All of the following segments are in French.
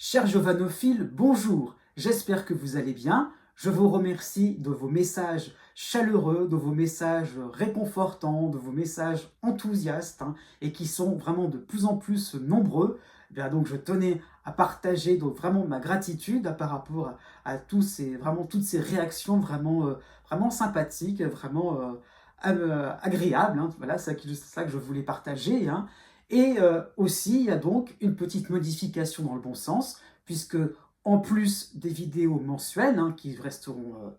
Cher Giovanophile, bonjour, j'espère que vous allez bien. Je vous remercie de vos messages chaleureux, de vos messages réconfortants, de vos messages enthousiastes et qui sont vraiment de plus en plus nombreux. Donc je tenais à partager donc vraiment ma gratitude par rapport à toutes ces réactions vraiment sympathiques, vraiment agréables. Voilà, c'est ça que je voulais partager. Et aussi, il y a donc une petite modification dans le bon sens, puisque en plus des vidéos mensuelles qui resteront,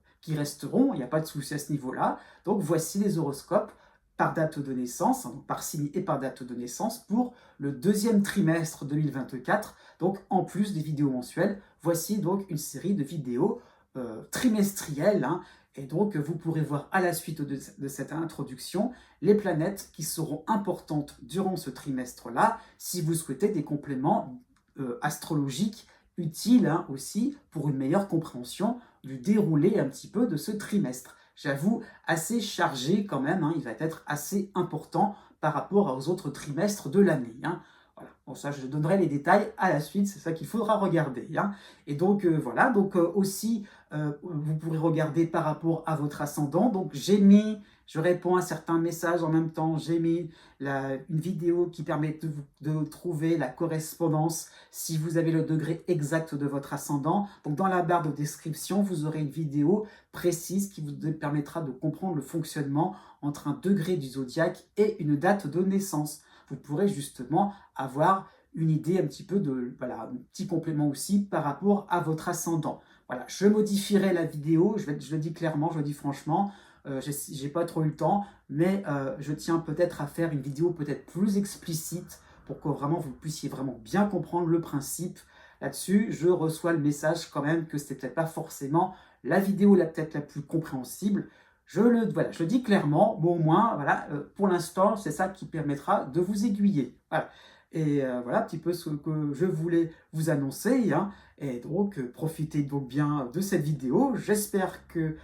il n'y a pas de souci à ce niveau-là. Donc voici les horoscopes par date de naissance, donc par signe et par date de naissance, pour le deuxième trimestre 2024. Donc en plus des vidéos mensuelles, voici donc une série de vidéos trimestrielles. Et donc vous pourrez voir à la suite de cette introduction les planètes qui seront importantes durant ce trimestre-là, si vous souhaitez des compléments astrologiques utiles aussi pour une meilleure compréhension du déroulé un petit peu de ce trimestre. J'avoue, assez chargé quand même, il va être assez important par rapport aux autres trimestres de l'année. Voilà. Bon, ça, je donnerai les détails à la suite, c'est ça qu'il faudra regarder. Et donc, voilà, donc aussi, vous pourrez regarder par rapport à votre ascendant. Donc, je réponds à certains messages en même temps, j'ai mis une vidéo qui permet de trouver la correspondance si vous avez le degré exact de votre ascendant. Donc, dans la barre de description, vous aurez une vidéo précise qui vous permettra de comprendre le fonctionnement entre un degré du zodiaque et une date de naissance. Vous pourrez justement avoir une idée un petit peu un petit complément aussi par rapport à votre ascendant. Voilà, je modifierai la vidéo, je le dis clairement, je le dis franchement, j'ai pas trop eu le temps, mais je tiens peut-être à faire une vidéo peut-être plus explicite pour que vraiment vous puissiez vraiment bien comprendre le principe. Là-dessus, je reçois le message quand même que c'était peut-être pas forcément la vidéo peut-être la plus compréhensible. Je le dis clairement, mais au moins, voilà, pour l'instant, c'est ça qui permettra de vous aiguiller. Voilà. Et voilà un petit peu ce que je voulais vous annoncer. Et donc, profitez donc bien de cette vidéo. J'espère que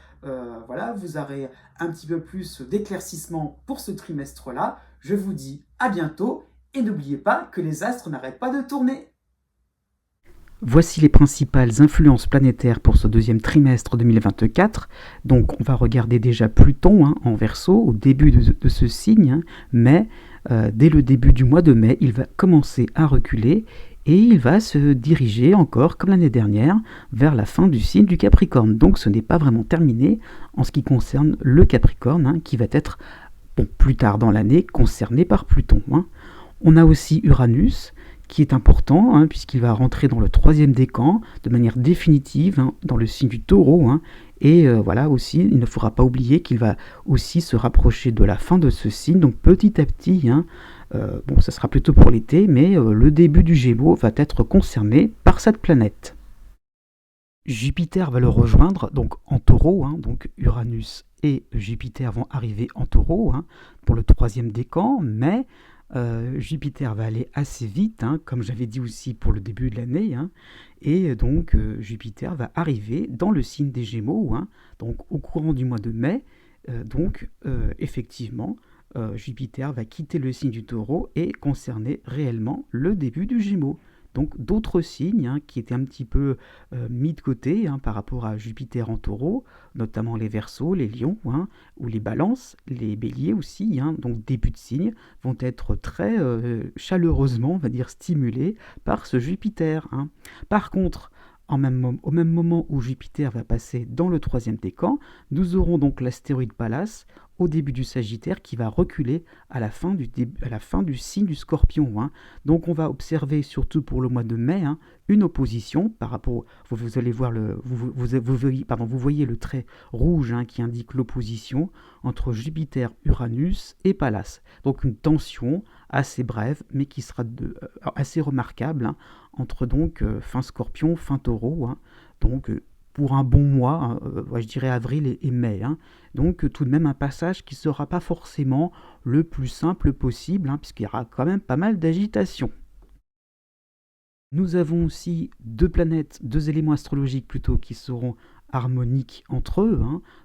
voilà, vous aurez un petit peu plus d'éclaircissement pour ce trimestre-là. Je vous dis à bientôt et n'oubliez pas que les astres n'arrêtent pas de tourner. Voici les principales influences planétaires pour ce deuxième trimestre 2024. Donc on va regarder déjà Pluton en Verseau au début de ce signe, mais dès le début du mois de mai, il va commencer à reculer et il va se diriger encore, comme l'année dernière, vers la fin du signe du Capricorne. Donc ce n'est pas vraiment terminé en ce qui concerne le Capricorne, qui va être, plus tard dans l'année, concerné par Pluton. On a aussi Uranus, qui est important, puisqu'il va rentrer dans le troisième décan de manière définitive dans le signe du Taureau. Et voilà aussi, il ne faudra pas oublier qu'il va aussi se rapprocher de la fin de ce signe, donc petit à petit. Ça sera plutôt pour l'été, mais le début du Gémeaux va être concerné par cette planète. Jupiter va le rejoindre donc en Taureau, donc Uranus et Jupiter vont arriver en Taureau pour le troisième décan, mais Jupiter va aller assez vite, comme j'avais dit aussi pour le début de l'année, et donc Jupiter va arriver dans le signe des Gémeaux, donc au courant du mois de mai. Effectivement, Jupiter va quitter le signe du Taureau et concerner réellement le début du Gémeaux. Donc d'autres signes qui étaient un petit peu mis de côté par rapport à Jupiter en Taureau, notamment les Verseaux, les Lions, ou les Balances, les Béliers aussi, donc début de signe, vont être très chaleureusement, on va dire, stimulés par ce Jupiter. Par contre, au même moment où Jupiter va passer dans le troisième décan, nous aurons donc l'astéroïde Pallas au début du Sagittaire qui va reculer à la fin du signe du Scorpion. Donc on va observer surtout pour le mois de mai une opposition par rapport, vous allez voir vous voyez le trait rouge qui indique l'opposition entre Jupiter, Uranus et Pallas. Donc une tension assez brève mais qui sera assez remarquable entre donc fin Scorpion, fin Taureau. Donc pour un bon mois, je dirais avril et mai. Donc tout de même un passage qui ne sera pas forcément le plus simple possible, puisqu'il y aura quand même pas mal d'agitation. Nous avons aussi deux planètes, deux éléments astrologiques plutôt, qui seront harmoniques entre eux.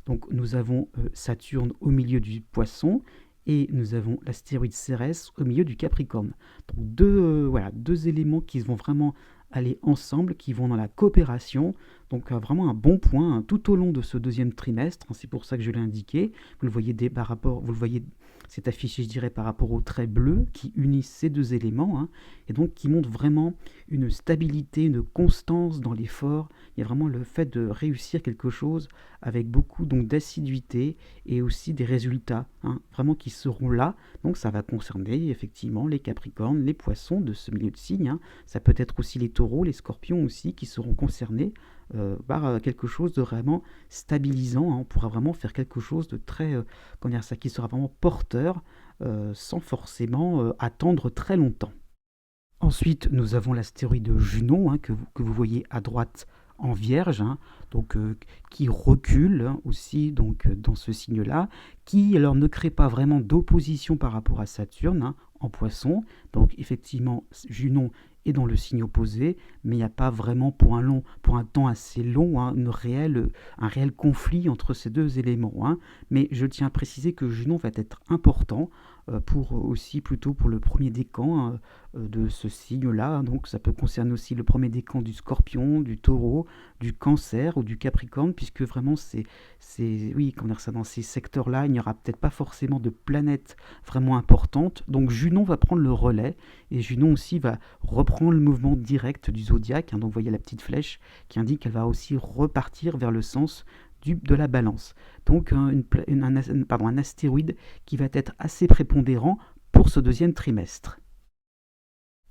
Donc nous avons Saturne au milieu du Poisson et nous avons l'astéroïde Cérès au milieu du Capricorne. Donc deux éléments qui vont vraiment aller ensemble, qui vont dans la coopération. Donc vraiment un bon point hein, tout au long de ce deuxième trimestre. C'est pour ça que je l'ai indiqué. Vous le voyez par rapport, vous le voyez, c'est affiché, je dirais, par rapport au trait bleu qui unissent ces deux éléments hein, et donc qui montre vraiment une stabilité, une constance dans l'effort. Il y a vraiment le fait de réussir quelque chose avec beaucoup donc d'assiduité et aussi des résultats hein, vraiment qui seront là. Donc ça va concerner effectivement les Capricornes, les Poissons de ce milieu de signe. Hein. Ça peut être aussi les Taureaux, les Scorpions aussi qui seront concernés par quelque chose de vraiment stabilisant. Hein. On pourra vraiment faire quelque chose de très, comment dire ça, qui sera vraiment porteur sans forcément attendre très longtemps. Ensuite, nous avons l'astéroïde Junon hein, que vous voyez à droite en Vierge, hein, donc qui recule hein, aussi donc dans ce signe-là, qui alors ne crée pas vraiment d'opposition par rapport à Saturne hein, en Poisson. Donc effectivement, Junon est dans le signe opposé, mais il n'y a pas vraiment pour un temps assez long hein, un réel conflit entre ces deux éléments. Hein. Mais je tiens à préciser que Junon va être important pour aussi plutôt pour le premier décan hein, de ce signe-là. Donc ça peut concerner aussi le premier décan du Scorpion, du Taureau, du Cancer ou du Capricorne, puisque vraiment oui, comment dire ça, dans ces secteurs-là, il n'y aura peut-être pas forcément de planètes vraiment importantes. Donc Junon va prendre le relais et Junon aussi va reprendre le mouvement direct du zodiaque. Hein. Donc vous voyez la petite flèche qui indique qu'elle va aussi repartir vers le sens de la balance. Donc un astéroïde qui va être assez prépondérant pour ce deuxième trimestre.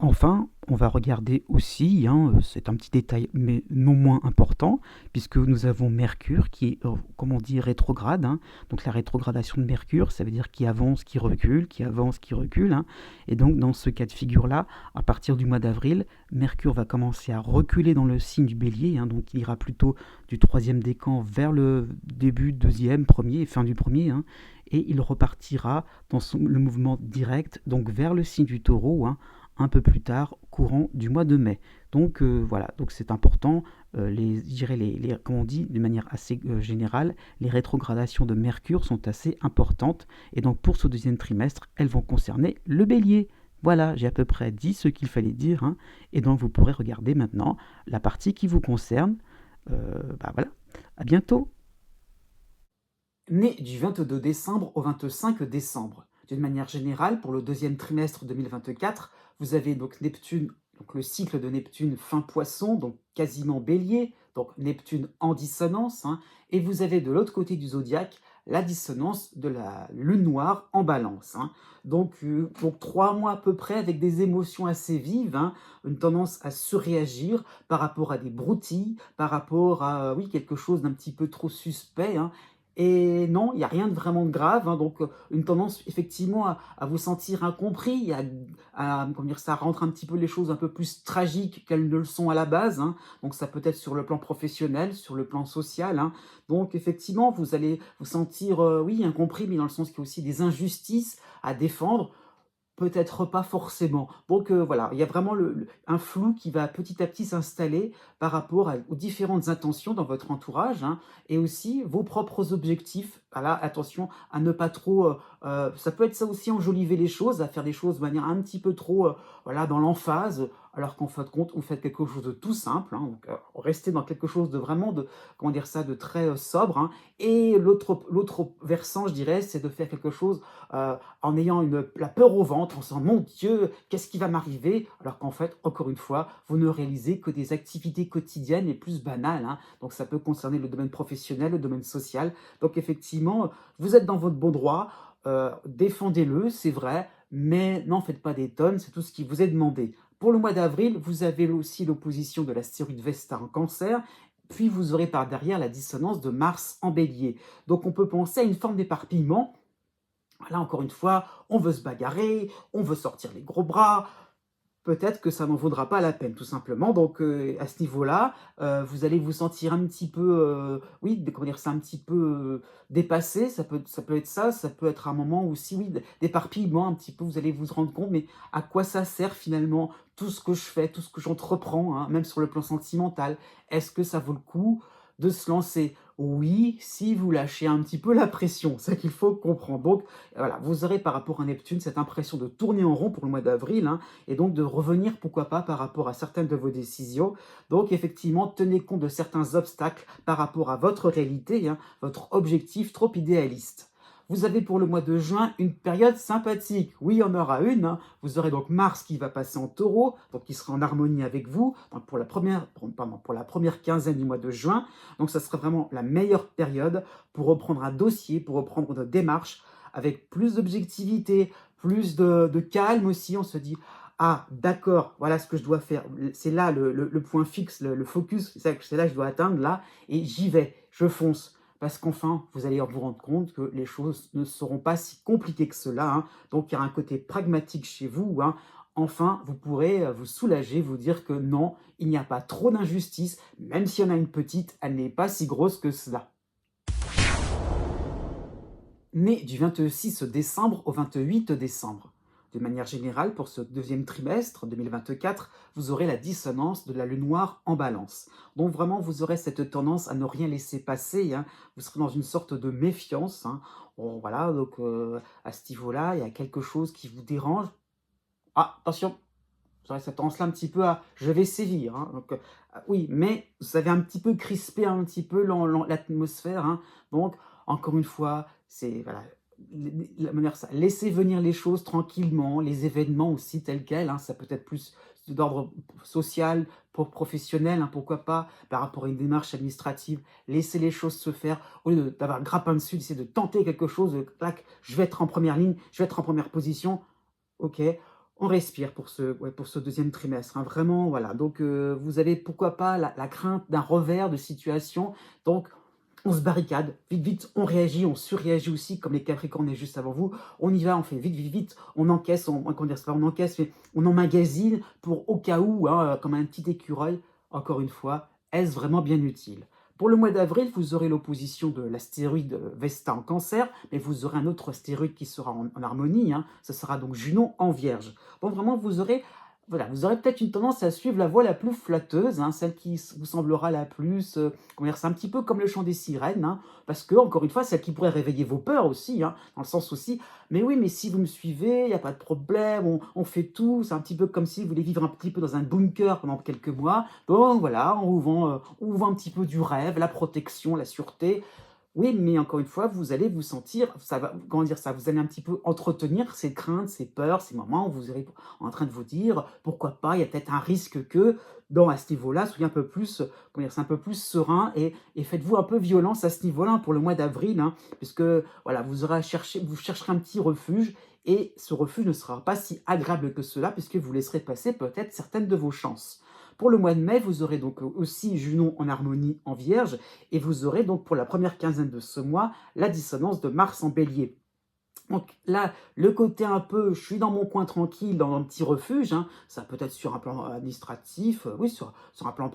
Enfin, on va regarder aussi, hein, c'est un petit détail mais non moins important, puisque nous avons Mercure qui est, comme on dit, rétrograde. Hein. Donc la rétrogradation de Mercure, ça veut dire qu'il avance, qu'il recule, qu'il avance, qu'il recule. Hein. Et donc dans ce cas de figure-là, à partir du mois d'avril, Mercure va commencer à reculer dans le signe du Bélier. Hein. Donc il ira plutôt du troisième décan vers le début, deuxième, premier et fin du premier. Hein. Et il repartira dans le mouvement direct, donc vers le signe du Taureau, hein, un peu plus tard, courant du mois de mai. Donc voilà, donc c'est important. Je dirais comme on dit de manière assez générale, les rétrogradations de Mercure sont assez importantes. Et donc pour ce deuxième trimestre, elles vont concerner le Bélier. Voilà, j'ai à peu près dit ce qu'il fallait dire. Hein, et donc vous pourrez regarder maintenant la partie qui vous concerne. Voilà, à bientôt. Né du 22 décembre au 25 décembre. D'une manière générale, pour le deuxième trimestre 2024, vous avez donc Neptune, donc le cycle de Neptune fin Poisson, donc quasiment Bélier, donc Neptune en dissonance, hein, et vous avez de l'autre côté du zodiaque la dissonance de la Lune noire en Balance. Hein. Donc 3 mois à peu près avec des émotions assez vives, hein, une tendance à surréagir par rapport à des broutilles, par rapport à oui quelque chose d'un petit peu trop suspect. Hein. Et non, il n'y a rien de vraiment grave, hein, donc une tendance effectivement à vous sentir incompris, comment dire, ça rendre un petit peu les choses un peu plus tragiques qu'elles ne le sont à la base. Hein. Donc ça peut être sur le plan professionnel, sur le plan social. Hein. Donc effectivement, vous allez vous sentir, oui, incompris, mais dans le sens qu'il y a aussi des injustices à défendre. Peut-être pas forcément. Donc voilà, il y a vraiment un flou qui va petit à petit s'installer par rapport aux différentes intentions dans votre entourage hein, et aussi vos propres objectifs. Voilà, attention à ne pas trop... ça peut être ça aussi, enjoliver les choses, à faire des choses de manière un petit peu trop voilà, dans l'emphase, alors qu'en fin de compte, vous faites quelque chose de tout simple. Hein, donc restez dans quelque chose de vraiment, comment dire ça, de très sobre. Hein, et l'autre versant, je dirais, c'est de faire quelque chose en ayant la peur au ventre, en se disant « Mon Dieu, qu'est-ce qui va m'arriver ?» Alors qu'en fait, encore une fois, vous ne réalisez que des activités quotidiennes les plus banales. Hein. Donc ça peut concerner le domaine professionnel, le domaine social. Donc effectivement, vous êtes dans votre bon droit, défendez-le, c'est vrai, mais n'en faites pas des tonnes, c'est tout ce qui vous est demandé. Pour le mois d'avril, vous avez aussi l'opposition de l'astéroïde Vesta en Cancer, puis vous aurez par derrière la dissonance de Mars en Bélier. Donc on peut penser à une forme d'éparpillement. Là, encore une fois, on veut se bagarrer, on veut sortir les gros bras. Peut-être que ça n'en vaudra pas la peine, tout simplement. Donc, à ce niveau-là, vous allez vous sentir un petit peu, oui, comment dire ça, un petit peu dépassé. Ça peut être ça. Ça peut être un moment aussi, oui, d'éparpillement, un petit peu. Vous allez vous rendre compte, mais à quoi ça sert finalement tout ce que je fais, tout ce que j'entreprends, hein, même sur le plan sentimental. Est-ce que ça vaut le coup de se lancer. Oui, si vous lâchez un petit peu la pression, c'est ça qu'il faut comprendre. Donc voilà, vous aurez par rapport à Neptune cette impression de tourner en rond pour le mois d'avril, hein, et donc de revenir, pourquoi pas, par rapport à certaines de vos décisions. Donc effectivement, tenez compte de certains obstacles par rapport à votre réalité, hein, votre objectif trop idéaliste. Vous avez pour le mois de juin une période sympathique. Oui, il y en aura une, hein. Vous aurez donc Mars qui va passer en taureau, donc qui sera en harmonie avec vous, donc pour la première quinzaine du mois de juin. Donc ça sera vraiment la meilleure période pour reprendre un dossier, pour reprendre une démarche avec plus d'objectivité, plus de calme aussi. On se dit, ah d'accord, voilà ce que je dois faire. C'est là le point fixe, le focus, c'est là que je dois atteindre, là, et j'y vais, je fonce. Parce qu'enfin, vous allez vous rendre compte que les choses ne seront pas si compliquées que cela, hein. Donc il y a un côté pragmatique chez vous, hein. Enfin, vous pourrez vous soulager, vous dire que non, il n'y a pas trop d'injustice, même s'il y en a une petite, elle n'est pas si grosse que cela. Né du 26 décembre au 28 décembre. De manière générale, pour ce deuxième trimestre 2024, vous aurez la dissonance de la lune noire en balance. Donc vraiment, vous aurez cette tendance à ne rien laisser passer, hein. Vous serez dans une sorte de méfiance, hein. Bon, voilà, donc à ce niveau-là, il y a quelque chose qui vous dérange. Ah, attention, vous aurez cette tendance-là un petit peu à «je vais sévir», hein. Donc oui, mais vous avez un petit peu crispé un petit peu l'atmosphère, hein. Donc encore une fois, c'est voilà, la manière ça laissez venir les choses tranquillement, les événements aussi tels quels, hein. Ça peut être plus d'ordre social, pour professionnel, hein, pourquoi pas, par rapport à une démarche administrative. Laissez les choses se faire au lieu d'avoir le grappin dessus, d'essayer de tenter quelque chose, clac, je vais être en première ligne, je vais être en première position. OK, on respire pour ce deuxième trimestre, hein, vraiment, voilà. Donc vous avez, pourquoi pas, la crainte d'un revers de situation. Donc on se barricade, vite, vite, on réagit, on surréagit aussi, comme les Capricornes juste avant vous. On y va, on fait vite, vite, vite, on encaisse, comment dire, c'est pas on encaisse, mais on emmagasine pour au cas où, hein, comme un petit écureuil. Encore une fois, est-ce vraiment bien utile? Pour le mois d'avril, vous aurez l'opposition de l'astéroïde Vesta en Cancer, mais vous aurez un autre astéroïde qui sera en harmonie, hein. Ce sera donc Junon en Vierge. Donc vraiment, vous aurez, voilà, vous aurez peut-être une tendance à suivre la voie la plus flatteuse, hein, celle qui vous semblera la plus, comment dire, c'est un petit peu comme le chant des sirènes, hein, parce que, encore une fois, celle qui pourrait réveiller vos peurs aussi, hein, dans le sens aussi, mais oui, mais si vous me suivez, il n'y a pas de problème, on fait tout, c'est un petit peu comme si vous voulez vivre un petit peu dans un bunker pendant quelques mois. Donc voilà, on vous vend un petit peu du rêve, la protection, la sûreté. Oui, mais encore une fois, vous allez vous sentir, ça va, comment dire ça, vous allez un petit peu entretenir ces craintes, ces peurs, ces moments où vous serez en train de vous dire, pourquoi pas, il y a peut-être un risque que, à ce niveau-là, soyez un peu plus, comment dire, c'est un peu plus serein et faites-vous un peu violence à ce niveau-là, hein, pour le mois d'avril, hein, puisque voilà, vous chercherez un petit refuge et ce refuge ne sera pas si agréable que cela, puisque vous laisserez passer peut-être certaines de vos chances. Pour le mois de mai, vous aurez donc aussi Junon en harmonie en Vierge, et vous aurez donc pour la première quinzaine de ce mois la dissonance de Mars en Bélier. Donc là, le côté un peu, je suis dans mon coin tranquille, dans un petit refuge, hein, ça peut être sur un plan administratif, oui, sur un plan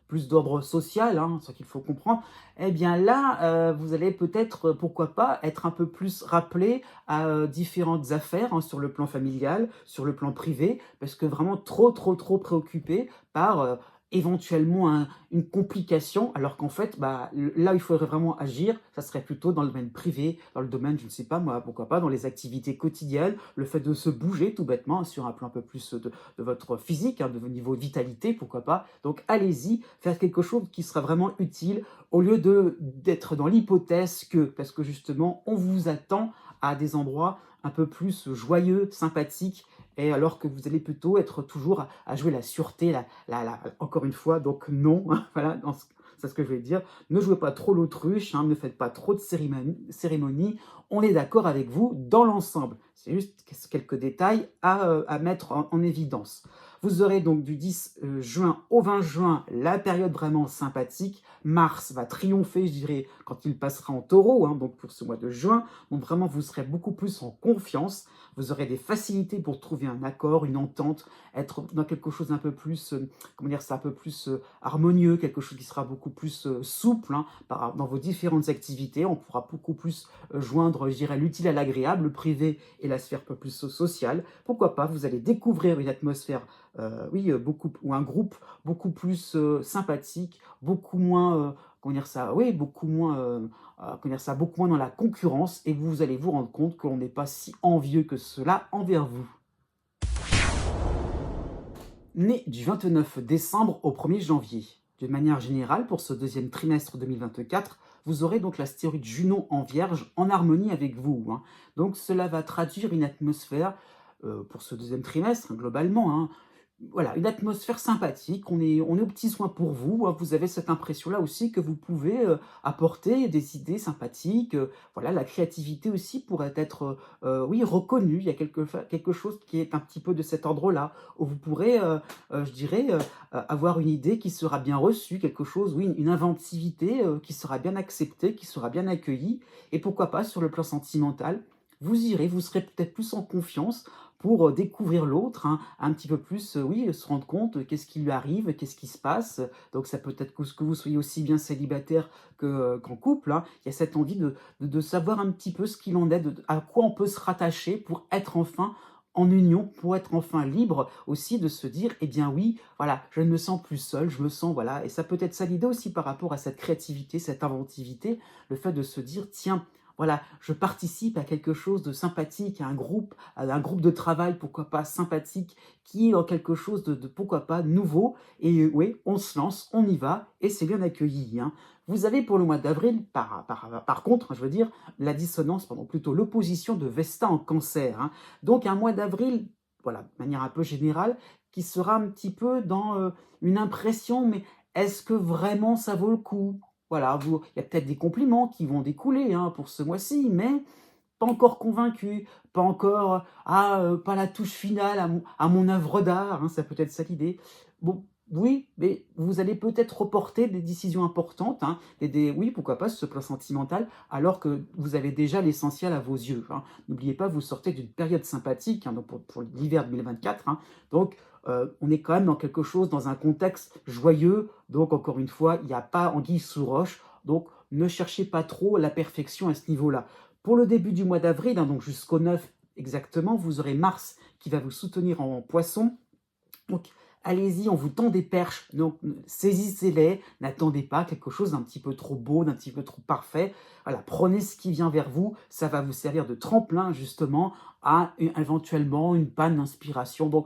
plus d'ordre social, hein, ce qu'il faut comprendre. Eh bien là, vous allez peut-être, pourquoi pas, être un peu plus rappelé à différentes affaires, hein, sur le plan familial, sur le plan privé, parce que vraiment trop, trop, trop préoccupé par éventuellement une complication, alors qu'en fait, bah, là où il faudrait vraiment agir, ça serait plutôt dans le domaine privé, dans le domaine, je ne sais pas moi, pourquoi pas, dans les activités quotidiennes, le fait de se bouger tout bêtement, sur un plan un peu plus de votre physique, hein, de votre niveau de vitalité, pourquoi pas. Donc allez-y, faire quelque chose qui sera vraiment utile, au lieu d'être dans l'hypothèse que, parce que justement, on vous attend à des endroits un peu plus joyeux, sympathiques, et alors que vous allez plutôt être toujours à jouer la sûreté, encore une fois, donc non, hein, voilà, c'est ce que je vais dire. Ne jouez pas trop l'autruche, hein, ne faites pas trop de cérémonies. On est d'accord avec vous dans l'ensemble. C'est juste quelques détails à mettre en évidence. Vous aurez donc du 10 juin au 20 juin la période vraiment sympathique. Mars va triompher, je dirais, quand il passera en taureau, hein, donc pour ce mois de juin. Donc vraiment, vous serez beaucoup plus en confiance. Vous aurez des facilités pour trouver un accord, une entente, être dans quelque chose un peu plus, comment dire ça, un peu plus harmonieux, quelque chose qui sera beaucoup plus souple, hein, dans vos différentes activités. On pourra beaucoup plus joindre, je dirais, l'utile à l'agréable, le privé et la sphère un peu plus sociale. Pourquoi pas, vous allez découvrir une atmosphère, oui, ou un groupe beaucoup plus sympathique, beaucoup moins comment dire ça, oui, beaucoup moins, comment dire ça, beaucoup moins dans la concurrence et vous allez vous rendre compte que l'on n'est pas si envieux que cela envers vous. Né du 29 décembre au 1er janvier. De manière générale, pour ce deuxième trimestre 2024, vous aurez donc l'astéroïde Junon en Vierge en harmonie avec vous, hein. Donc cela va traduire une atmosphère, pour ce deuxième trimestre, hein, globalement, hein, voilà, une atmosphère sympathique, on est aux petits soins pour vous, hein. Vous avez cette impression-là aussi que vous pouvez, apporter des idées sympathiques, voilà, la créativité aussi pourrait être, oui, reconnue. Il y a quelque chose qui est un petit peu de cet ordre-là, où vous pourrez, je dirais, avoir une idée qui sera bien reçue, quelque chose, oui, une inventivité, qui sera bien acceptée, qui sera bien accueillie et pourquoi pas sur le plan sentimental, vous serez peut-être plus en confiance pour, découvrir l'autre, hein, un petit peu plus, oui, se rendre compte, qu'est-ce qui lui arrive, qu'est-ce qui se passe. Donc ça peut être que vous soyez aussi bien célibataire qu'en couple, hein. Il y a cette envie de savoir un petit peu ce qu'il en est, à quoi on peut se rattacher pour être enfin en union, pour être enfin libre aussi de se dire: «Eh bien oui, voilà, je ne me sens plus seul, je me sens» voilà et ça peut être ça l'idée aussi par rapport à cette créativité, cette inventivité, le fait de se dire: «Tiens, voilà, je participe à quelque chose de sympathique, à un groupe de travail, pourquoi pas sympathique, qui est en quelque chose de pourquoi pas nouveau. Et oui, on se lance, on y va, et c'est bien accueilli, hein. Vous avez pour le mois d'avril, par contre, je veux dire, la dissonance, pardon, plutôt l'opposition de Vesta en Cancer, hein. Donc un mois d'avril, voilà, de manière un peu générale, qui sera un petit peu dans une impression, mais est-ce que vraiment ça vaut le coup? Voilà, il y a peut-être des compliments qui vont découler, hein, pour ce mois-ci, mais pas encore convaincu, pas encore, pas la touche finale à mon œuvre d'art, hein, ça peut être ça l'idée. Bon, oui, mais vous allez peut-être reporter des décisions importantes, hein, oui, pourquoi pas, sur ce plan sentimental, alors que vous avez déjà l'essentiel à vos yeux, hein. N'oubliez pas, vous sortez d'une période sympathique, hein, donc pour l'hiver 2024, hein, donc on est quand même dans quelque chose, dans un contexte joyeux, donc encore une fois, il n'y a pas anguille sous roche, donc ne cherchez pas trop la perfection à ce niveau-là. Pour le début du mois d'avril, hein, donc jusqu'au 9 exactement, vous aurez Mars qui va vous soutenir en Poisson. Donc allez-y, on vous tend des perches, donc saisissez-les, n'attendez pas quelque chose d'un petit peu trop beau, d'un petit peu trop parfait. Voilà, prenez ce qui vient vers vous, ça va vous servir de tremplin justement à éventuellement une panne d'inspiration. Donc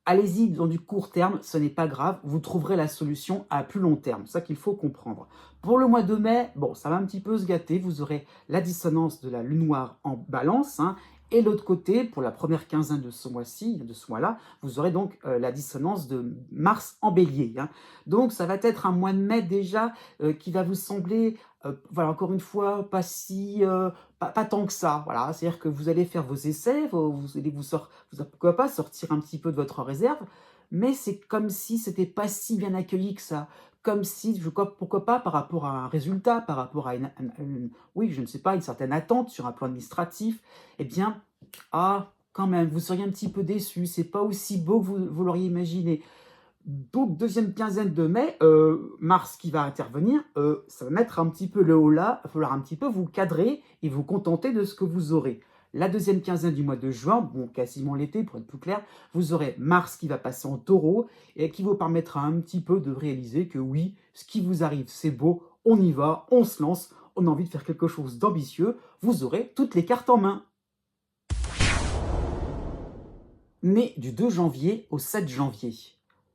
allez-y dans du court terme, ce n'est pas grave, vous trouverez la solution à plus long terme, c'est ça qu'il faut comprendre. Pour le mois de mai, bon, ça va un petit peu se gâter, vous aurez la dissonance de la lune noire en balance, hein, et de l'autre côté, pour la première quinzaine de ce mois-ci, de ce mois-là, vous aurez donc la dissonance de Mars en bélier, hein. Donc ça va être un mois de mai déjà qui va vous sembler, voilà, encore une fois, pas tant que ça. Voilà, c'est-à-dire que vous allez faire vos essais, vous allez pourquoi pas sortir un petit peu de votre réserve, mais c'est comme si c'était pas si bien accueilli que ça. Comme si, pourquoi pas, par rapport à un résultat, par rapport à oui, je ne sais pas, une certaine attente sur un plan administratif, eh bien, quand même, vous seriez un petit peu déçu, c'est pas aussi beau que vous l'auriez imaginé. Donc, deuxième quinzaine de mai, Mars qui va intervenir, ça va mettre un petit peu le haut là, il va falloir un petit peu vous cadrer et vous contenter de ce que vous aurez. La deuxième quinzaine du mois de juin, bon, quasiment l'été pour être plus clair, vous aurez Mars qui va passer en taureau et qui vous permettra un petit peu de réaliser que oui, ce qui vous arrive, c'est beau, on y va, on se lance, on a envie de faire quelque chose d'ambitieux, vous aurez toutes les cartes en main. Né du 2 janvier au 7 janvier.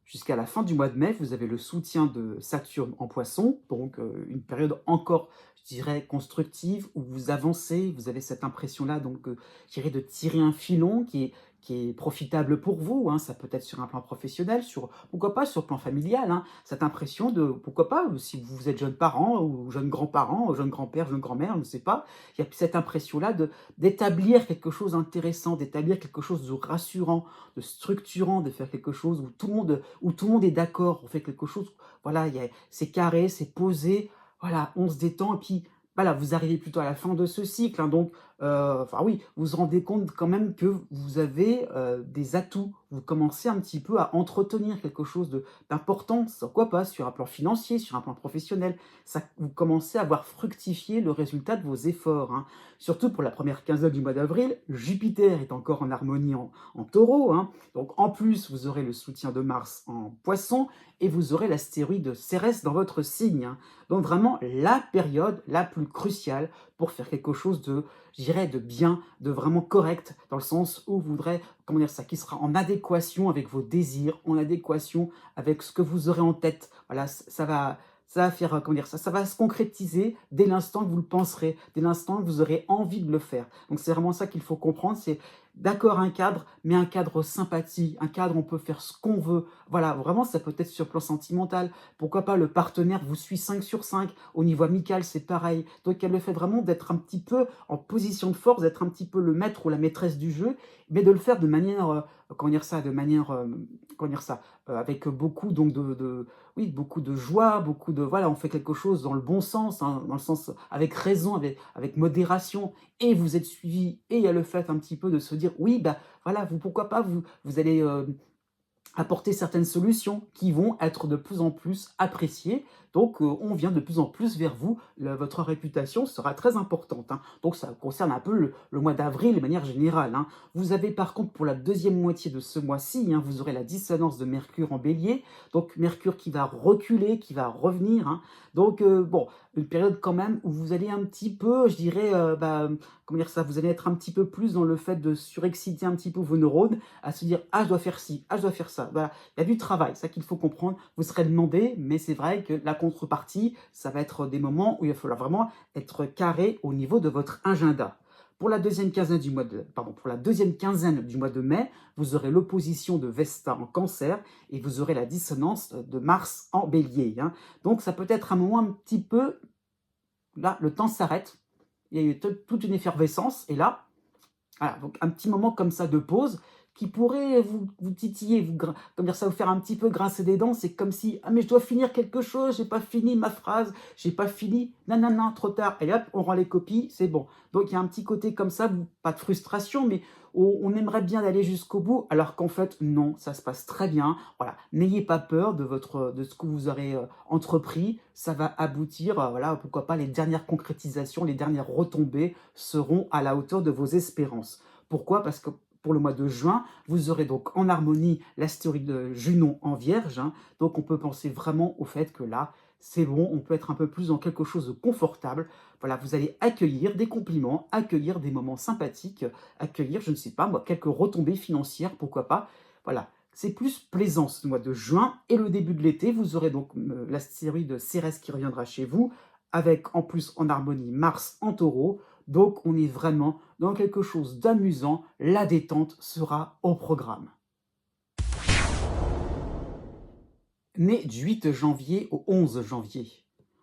Jusqu'à la fin du mois de mai, vous avez le soutien de Saturne en Poisson, donc une période encore, je dirais, constructive, où vous avancez, vous avez cette impression-là, donc, je dirais, de tirer un filon qui est profitable pour vous, hein. Ça peut être sur un plan professionnel, pourquoi pas sur le plan familial, hein. Cette impression de, pourquoi pas, si vous êtes jeune parent, ou jeune grand-parent, jeune grand-père, jeune grand-mère, je ne sais pas, il y a cette impression-là d'établir quelque chose d'intéressant, d'établir quelque chose de rassurant, de structurant, de faire quelque chose où tout le monde est d'accord, on fait quelque chose, voilà, c'est carré, c'est posé, voilà, on se détend, et puis voilà, vous arrivez plutôt à la fin de ce cycle, hein, donc, enfin oui, vous vous rendez compte quand même que vous avez des atouts, vous commencez un petit peu à entretenir quelque chose d'important, pourquoi pas sur un plan financier, sur un plan professionnel. Ça, vous commencez à voir fructifier le résultat de vos efforts, hein. Surtout pour la première quinzaine du mois d'avril, Jupiter est encore en harmonie en taureau, hein. Donc en plus, vous aurez le soutien de Mars en poisson et vous aurez l'astéroïde Cérès dans votre signe, hein. Donc vraiment la période la plus cruciale pour faire quelque chose de, je dirais, de bien, de vraiment correct, dans le sens où vous voudrez, comment dire ça, qui sera en adéquation avec vos désirs, en adéquation avec ce que vous aurez en tête. Voilà, ça va faire, comment dire ça va se concrétiser dès l'instant que vous le penserez, dès l'instant que vous aurez envie de le faire. Donc c'est vraiment ça qu'il faut comprendre, c'est d'accord un cadre, mais un cadre sympathie, un cadre où on peut faire ce qu'on veut. Voilà, vraiment ça peut être sur le plan sentimental. Pourquoi pas le partenaire vous suit 5 sur 5, au niveau amical c'est pareil. Donc elle le fait vraiment d'être un petit peu en position de force, d'être un petit peu le maître ou la maîtresse du jeu, mais de le faire de manière, comment dire ça, de manière, comment dire ça, avec beaucoup donc oui, beaucoup de joie, beaucoup de, voilà, on fait quelque chose dans le bon sens, hein, dans le sens avec raison, avec modération, et vous êtes suivi, et il y a le fait un petit peu de se dire, oui, bah voilà, vous, pourquoi pas, vous allez apporter certaines solutions qui vont être de plus en plus appréciées. Donc, on vient de plus en plus vers vous. Votre réputation sera très importante, hein. Donc, ça concerne un peu le mois d'avril de manière générale, hein. Vous avez par contre, pour la deuxième moitié de ce mois-ci, hein, vous aurez la dissonance de Mercure en bélier. Donc, Mercure qui va reculer, qui va revenir, hein. Donc, bon, une période quand même où vous allez un petit peu, je dirais, comment dire ça, vous allez être un petit peu plus dans le fait de surexciter un petit peu vos neurones, à se dire, ah, je dois faire ci, ah, je dois faire ça. Voilà, il y a du travail, ça qu'il faut comprendre. Vous serez demandé, mais c'est vrai que la contrepartie, ça va être des moments où il va falloir vraiment être carré au niveau de votre agenda. Pour la deuxième quinzaine du mois de mai, vous aurez l'opposition de Vesta en Cancer et vous aurez la dissonance de Mars en Bélier, hein. Donc ça peut être un moment un petit peu, là, le temps s'arrête. Il y a eu toute une effervescence et là, voilà, donc un petit moment comme ça de pause qui pourrait vous titiller, comme dire ça, vous faire un petit peu grincer des dents. C'est comme si, ah mais je dois finir quelque chose, j'ai pas fini ma phrase, j'ai pas fini, non, non, non, trop tard. Et hop, on rend les copies, c'est bon. Donc il y a un petit côté comme ça, pas de frustration, mais on aimerait bien aller jusqu'au bout, alors qu'en fait, non, ça se passe très bien. Voilà, n'ayez pas peur de ce que vous aurez entrepris, ça va aboutir, voilà, pourquoi pas les dernières concrétisations, les dernières retombées seront à la hauteur de vos espérances. Pourquoi? Parce que pour le mois de juin, vous aurez donc en harmonie l'astéroïde de Junon en Vierge, hein. Donc on peut penser vraiment au fait que là, c'est bon, on peut être un peu plus dans quelque chose de confortable. Voilà, vous allez accueillir des compliments, accueillir des moments sympathiques, accueillir, je ne sais pas moi, quelques retombées financières, pourquoi pas. Voilà, c'est plus plaisant ce mois de juin et le début de l'été. Vous aurez donc l'astéroïde Cérès qui reviendra chez vous, avec en plus en harmonie Mars en taureau. Donc on est vraiment dans quelque chose d'amusant, la détente sera au programme. Né du 8 janvier au 11 janvier.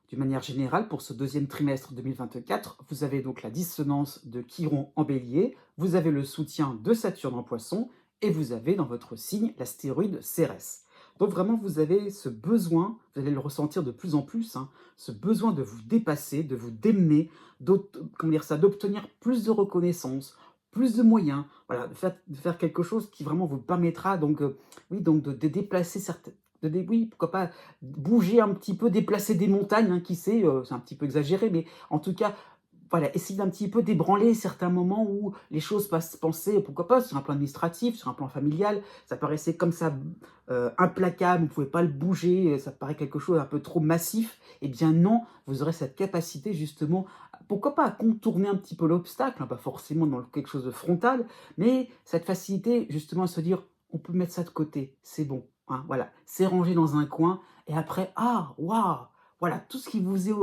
D'une manière générale, pour ce deuxième trimestre 2024, vous avez donc la dissonance de Chiron en bélier, vous avez le soutien de Saturne en poisson, et vous avez dans votre signe l'astéroïde Cérès. Donc vraiment, vous avez ce besoin, vous allez le ressentir de plus en plus, hein, ce besoin de vous dépasser, de vous démener, d'obtenir plus de reconnaissance, plus de moyens, voilà, de faire quelque chose qui vraiment vous permettra donc, oui, donc de déplacer certaines, oui, pourquoi pas bouger un petit peu, déplacer des montagnes, hein, qui sait, c'est un petit peu exagéré, mais en tout cas, voilà, essayer d'un petit peu débranler certains moments où les choses passent penser, pourquoi pas, sur un plan administratif, sur un plan familial, ça paraissait comme ça implacable, vous ne pouvez pas le bouger, ça paraît quelque chose un peu trop massif. Eh bien non, vous aurez cette capacité justement, pourquoi pas à contourner un petit peu l'obstacle, hein, pas forcément dans quelque chose de frontal, mais cette facilité justement à se dire, on peut mettre ça de côté, c'est bon, hein, voilà, c'est rangé dans un coin, et après, ah, waouh, voilà, tout ce qui vous est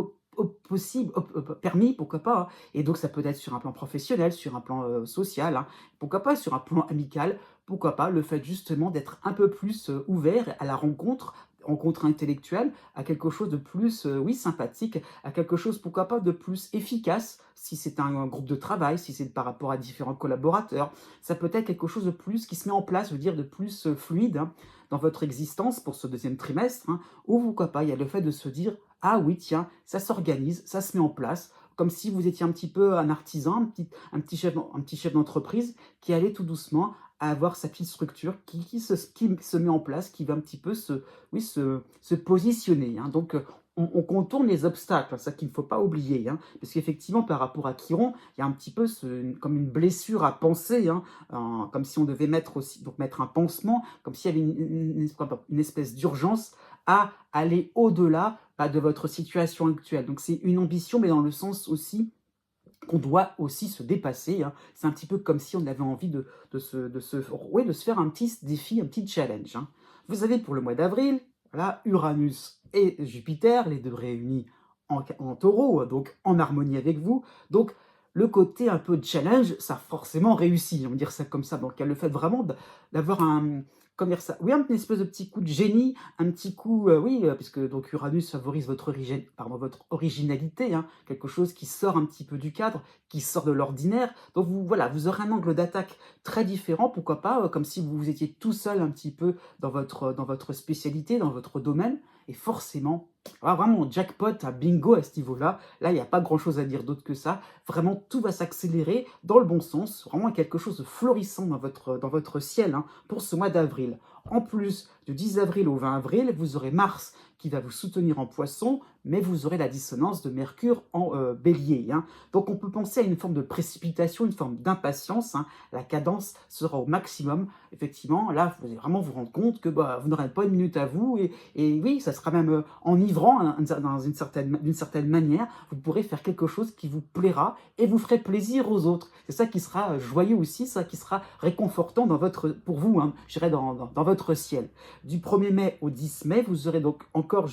possible, permis, pourquoi pas, hein. Et donc ça peut être sur un plan professionnel, sur un plan social, hein. Pourquoi pas sur un plan amical, pourquoi pas le fait justement d'être un peu plus ouvert à la rencontre intellectuelle, à quelque chose de plus, oui, sympathique, à quelque chose, pourquoi pas, de plus efficace, si c'est un groupe de travail, si c'est par rapport à différents collaborateurs. Ça peut être quelque chose de plus qui se met en place, je veux dire, de plus fluide, hein, dans votre existence pour ce deuxième trimestre, hein, ou pourquoi pas, il y a le fait de se dire, ah oui, tiens, ça s'organise, ça se met en place, comme si vous étiez un petit peu un artisan, un petit chef d'entreprise qui allait tout doucement à avoir sa petite structure qui se met en place, qui va un petit peu se positionner, hein. Donc, on contourne les obstacles, hein, ça qu'il ne faut pas oublier, hein, parce qu'effectivement, par rapport à Chiron, il y a un petit peu comme une blessure à penser, hein, comme si on devait mettre un pansement, comme s'il y avait une espèce d'urgence à aller au-delà bah, de votre situation actuelle. Donc c'est une ambition, mais dans le sens aussi qu'on doit aussi se dépasser, hein. C'est un petit peu comme si on avait envie ouais, de se faire un petit défi, un petit challenge, hein. Vous avez pour le mois d'avril, voilà, Uranus et Jupiter, les deux réunis en taureau, donc en harmonie avec vous. Donc le côté un peu challenge, ça a forcément réussi, on va dire ça comme ça. Donc il y a le fait vraiment d'avoir un, comment dire ça, oui, un espèce de petit coup de génie, un petit coup, oui, puisque donc Uranus favorise votre originalité, hein, quelque chose qui sort un petit peu du cadre, qui sort de l'ordinaire. Donc voilà, vous aurez un angle d'attaque très différent, pourquoi pas, comme si vous étiez tout seul un petit peu dans votre spécialité, dans votre domaine, et forcément, vraiment jackpot, à bingo à ce niveau-là. Là, il n'y a pas grand-chose à dire d'autre que ça. Vraiment, tout va s'accélérer dans le bon sens. Vraiment quelque chose de florissant dans votre ciel, hein, pour ce mois d'avril. En plus, du 10 avril au 20 avril, vous aurez Mars qui va vous soutenir en poisson, mais vous aurez la dissonance de Mercure en bélier, hein. Donc on peut penser à une forme de précipitation, une forme d'impatience, hein. La cadence sera au maximum. Effectivement, là, vous allez vraiment vous rendre compte que bah, vous n'aurez pas une minute à vous, et oui, ça sera même enivrant, hein, d'une certaine manière. Vous pourrez faire quelque chose qui vous plaira et vous ferez plaisir aux autres. C'est ça qui sera joyeux aussi, ça qui sera réconfortant pour vous, hein, je dirais dans votre ciel. Du 1er mai au 10 mai, vous aurez donc encore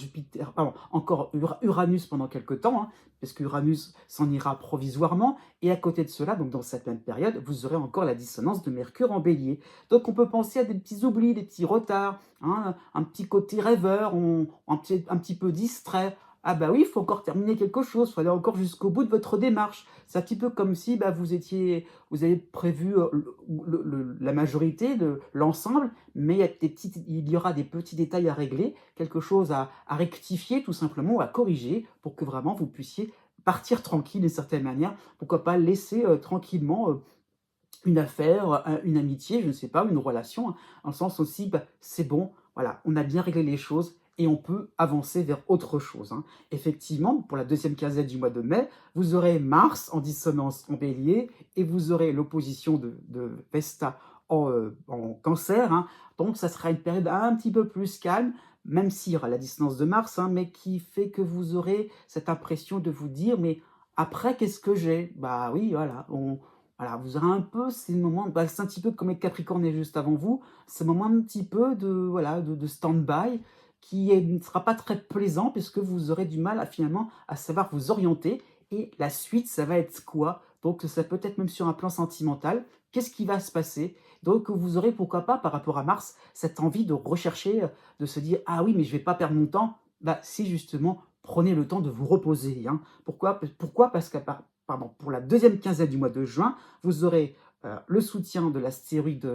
Uranus pendant quelques temps, hein, parce qu'Uranus s'en ira provisoirement, et à côté de cela, donc dans cette même période, vous aurez encore la dissonance de Mercure en bélier. Donc on peut penser à des petits oublis, des petits retards, hein, un petit côté rêveur, un petit peu distrait. Ah bah oui, il faut encore terminer quelque chose, il faut aller encore jusqu'au bout de votre démarche. C'est un petit peu comme si bah, vous avez prévu la majorité de l'ensemble, mais il y aura des petits détails à régler, quelque chose à rectifier tout simplement, ou à corriger, pour que vraiment vous puissiez partir tranquille d'une certaine manière. Pourquoi pas laisser tranquillement une affaire, une amitié, je ne sais pas, une relation, hein, dans le sens aussi, bah, c'est bon, voilà, on a bien réglé les choses et on peut avancer vers autre chose, hein. Effectivement, pour la deuxième quinzaine du mois de mai, vous aurez Mars en dissonance en bélier et vous aurez l'opposition de Vesta en cancer, hein. Donc ça sera une période un petit peu plus calme, même s'il y aura la dissonance de Mars, hein, mais qui fait que vous aurez cette impression de vous dire, mais après, qu'est-ce que j'ai? Bah oui, voilà, vous aurez un peu ces moments, bah, c'est un petit peu comme les Capricornes juste avant vous, ce moment un petit peu voilà, de stand-by ne sera pas très plaisant puisque vous aurez du mal finalement à savoir vous orienter. Et la suite, ça va être quoi? Donc ça peut être même sur un plan sentimental. Qu'est-ce qui va se passer? Donc vous aurez pourquoi pas par rapport à Mars cette envie de rechercher, de se dire ah oui mais je vais pas perdre mon temps. Bah si justement prenez le temps de vous reposer, hein. Pourquoi? Parce que pour la deuxième quinzaine du mois de juin, vous aurez le soutien de l'astéroïde,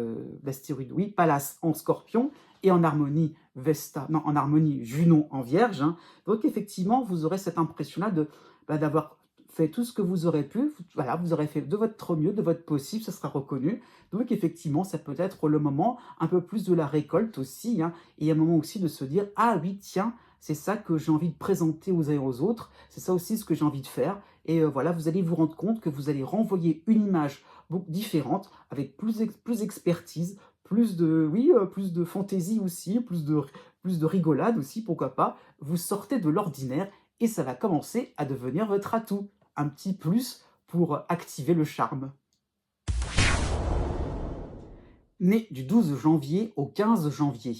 oui, Pallas en Scorpion, et en harmonie en harmonie Junon en Vierge, hein. Donc effectivement, vous aurez cette impression-là d'avoir fait tout ce que vous aurez pu. Voilà, vous aurez fait de votre mieux, de votre possible, ça sera reconnu. Donc effectivement, ça peut être le moment un peu plus de la récolte aussi, hein, et un moment aussi de se dire ah oui tiens, c'est ça que j'ai envie de présenter aux uns et aux autres, c'est ça aussi ce que j'ai envie de faire. Et voilà, vous allez vous rendre compte que vous allez renvoyer une image différente, avec plus d'expertise, plus de fantaisie aussi, plus de rigolade aussi, pourquoi pas. Vous sortez de l'ordinaire et ça va commencer à devenir votre atout. Un petit plus pour activer le charme. Né du 12 janvier au 15 janvier.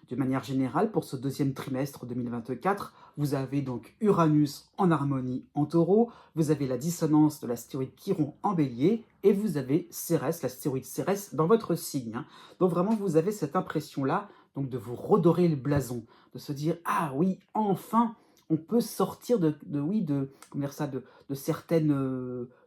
De manière générale, pour ce deuxième trimestre 2024, vous avez donc Uranus en harmonie en taureau, vous avez la dissonance de l'astéroïde Chiron en bélier, et vous avez Cérès, l'astéroïde Cérès, dans votre signe, hein. Donc vraiment, vous avez cette impression-là, donc de vous redorer le blason, de se dire « Ah oui, enfin, on peut sortir comment dire ça, de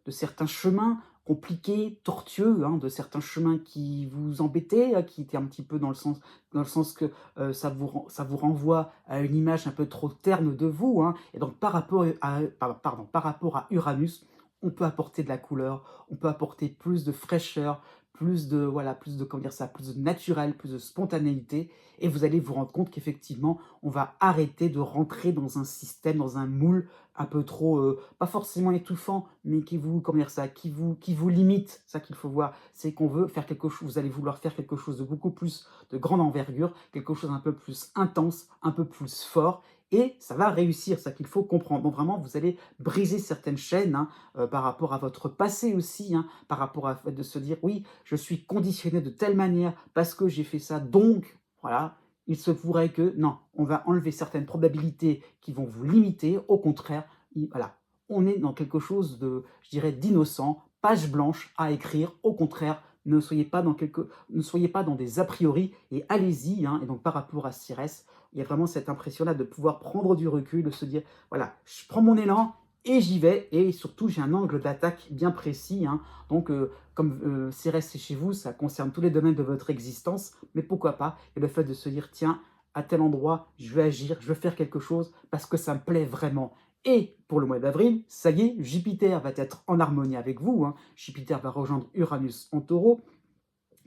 certains chemins compliqués, tortueux, hein, de certains chemins qui vous embêtaient, hein, qui étaient un petit peu dans le sens que ça vous renvoie à une image un peu trop terne de vous, hein. Et donc par rapport à Uranus, on peut apporter de la couleur, on peut apporter plus de fraîcheur, comment dire ça, plus de naturel, plus de spontanéité, et vous allez vous rendre compte qu'effectivement, on va arrêter de rentrer dans un système, dans un moule un peu trop, pas forcément étouffant, mais comment dire ça, qui vous limite. Ça qu'il faut voir, c'est qu'on veut faire quelque chose, vous allez vouloir faire quelque chose de beaucoup plus de grande envergure, quelque chose un peu plus intense, un peu plus fort, et ça va réussir, ça qu'il faut comprendre. Donc vraiment, vous allez briser certaines chaînes, hein, par rapport à votre passé aussi, hein, par rapport à fait de se dire: «Oui, je suis conditionné de telle manière parce que j'ai fait ça, donc voilà, il se pourrait que» non, on va enlever certaines probabilités qui vont vous limiter. Au contraire, voilà, on est dans quelque chose de, je dirais, d'innocent, page blanche à écrire. Au contraire, ne soyez pas dans des a priori et allez-y, hein. Et donc par rapport à Cyrès, il y a vraiment cette impression-là de pouvoir prendre du recul, de se dire: «Voilà, je prends mon élan et j'y vais», et surtout j'ai un angle d'attaque bien précis, hein. Donc comme Cérès c'est chez vous, ça concerne tous les domaines de votre existence, mais pourquoi pas, et le fait de se dire: «Tiens, à tel endroit, je vais agir, je vais faire quelque chose parce que ça me plaît vraiment». Et pour le mois d'avril, ça y est, Jupiter va être en harmonie avec vous, hein. Jupiter va rejoindre Uranus en Taureau.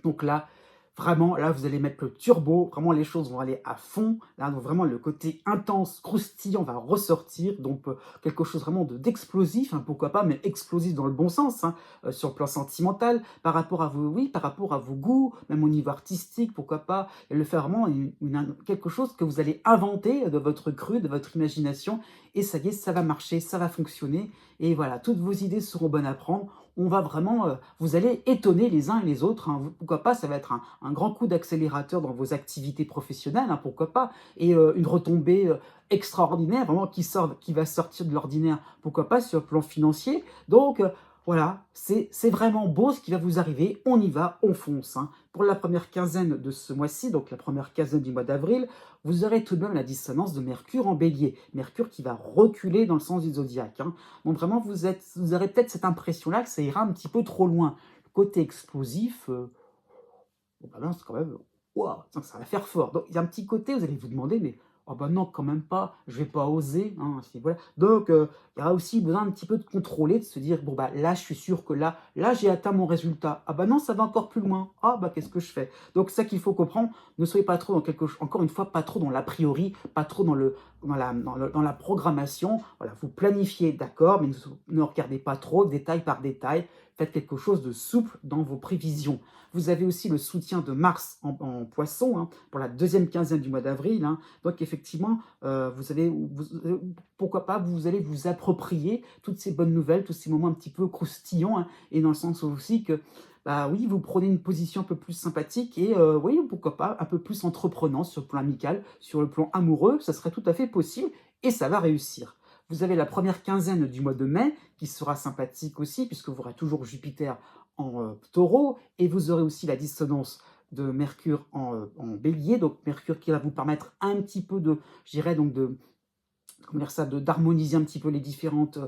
Donc là, vraiment, là, vous allez mettre le turbo, vraiment les choses vont aller à fond. Là, donc vraiment le côté intense, croustillant va ressortir. Donc quelque chose vraiment d'explosif, hein, pourquoi pas, mais explosif dans le bon sens, hein, sur le plan sentimental, par rapport à vos, oui, par rapport à vos goûts, même au niveau artistique, pourquoi pas, et le faire vraiment quelque chose que vous allez inventer de votre cru, de votre imagination, et ça y est, ça va marcher, ça va fonctionner, et voilà, toutes vos idées seront bonnes à prendre. On va vraiment, vous allez étonner les uns et les autres, hein. Pourquoi pas, ça va être un grand coup d'accélérateur dans vos activités professionnelles, hein, pourquoi pas, et une retombée extraordinaire, vraiment qui va sortir de l'ordinaire, pourquoi pas, sur le plan financier. Donc voilà, c'est vraiment beau ce qui va vous arriver, on y va, on fonce, hein. Pour la première quinzaine de ce mois-ci, donc la première quinzaine du mois d'avril, vous aurez tout de même la dissonance de Mercure en Bélier. Mercure qui va reculer dans le sens du zodiaque, hein. Donc vraiment, vous aurez peut-être cette impression-là que ça ira un petit peu trop loin. Le côté explosif, bon, bah non, c'est quand même, waouh, ça va faire fort. Donc il y a un petit côté, vous allez vous demander, mais oh bah non, quand même pas, je vais pas oser, hein, à ce niveau-là. Donc il y aura aussi besoin un petit peu de contrôler, de se dire, bon bah là, je suis sûr que là j'ai atteint mon résultat. Ah bah non, ça va encore plus loin. Ah bah qu'est-ce que je fais? Donc c'est ça qu'il faut comprendre. Ne soyez pas trop dans quelque chose, encore une fois, pas trop dans l'a priori, pas trop dans la programmation. Voilà, vous planifiez, d'accord, mais ne regardez pas trop détail par détail. Faites quelque chose de souple dans vos prévisions. Vous avez aussi le soutien de Mars en Poisson, hein, pour la deuxième quinzaine du mois d'avril, hein. Donc effectivement, pourquoi pas, vous allez vous approprier toutes ces bonnes nouvelles, tous ces moments un petit peu croustillants, hein, et dans le sens aussi que, bah oui, vous prenez une position un peu plus sympathique et oui, pourquoi pas, un peu plus entreprenant sur le plan amical, sur le plan amoureux, ça serait tout à fait possible et ça va réussir. Vous avez la première quinzaine du mois de mai qui sera sympathique aussi, puisque vous aurez toujours Jupiter en Taureau, et vous aurez aussi la dissonance de Mercure en Bélier, donc Mercure qui va vous permettre un petit peu de, je dirais donc comment dire ça, d'harmoniser un petit peu les différentes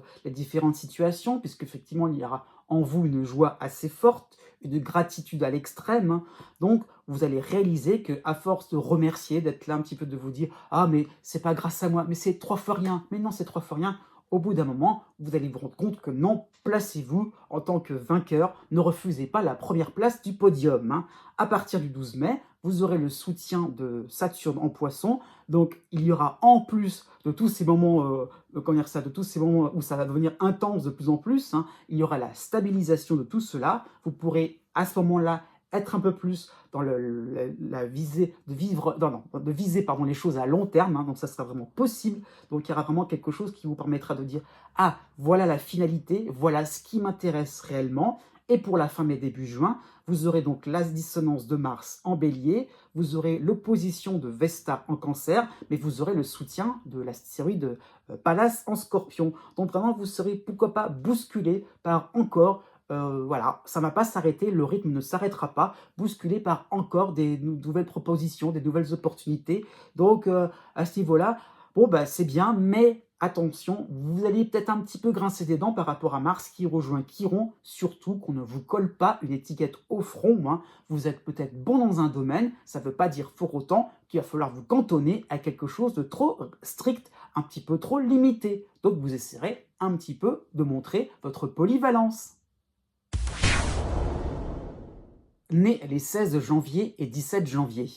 situations, puisque effectivement il y aura en vous une joie assez forte, une gratitude à l'extrême, hein. Donc vous allez réaliser que à force de remercier, d'être là un petit peu, de vous dire ah mais c'est pas grâce à moi, mais c'est 3 fois rien, mais non c'est 3 fois rien. Au bout d'un moment, vous allez vous rendre compte que non, placez-vous en tant que vainqueur, ne refusez pas la première place du podium, hein. À partir du 12 mai, vous aurez le soutien de Saturne en Poisson, donc il y aura en plus de tous ces moments, comment dire ça, de tous ces moments où ça va devenir intense de plus en plus, hein, il y aura la stabilisation de tout cela. Vous pourrez à ce moment-là être un peu plus dans la visée de vivre, non, de viser pardon, les choses à long terme, hein, donc ça sera vraiment possible. Donc il y aura vraiment quelque chose qui vous permettra de dire ah, voilà la finalité, voilà ce qui m'intéresse réellement. Et pour la fin mai, début juin, vous aurez donc la dissonance de Mars en Bélier, vous aurez l'opposition de Vesta en Cancer, mais vous aurez le soutien de l'astéroïde Pallas en Scorpion. Donc vraiment, vous serez, pourquoi pas, bousculé par encore, voilà, ça ne va pas s'arrêter, le rythme ne s'arrêtera pas, bousculé par encore des nouvelles propositions, des nouvelles opportunités. Donc à ce niveau-là, bon, bah, c'est bien, mais attention, vous allez peut-être un petit peu grincer des dents par rapport à Mars qui rejoint Chiron, surtout qu'on ne vous colle pas une étiquette au front, hein. Vous êtes peut-être bon dans un domaine, ça ne veut pas dire pour autant qu'il va falloir vous cantonner à quelque chose de trop strict, un petit peu trop limité. Donc vous essaierez un petit peu de montrer votre polyvalence. nés les 16 janvier et 17 janvier.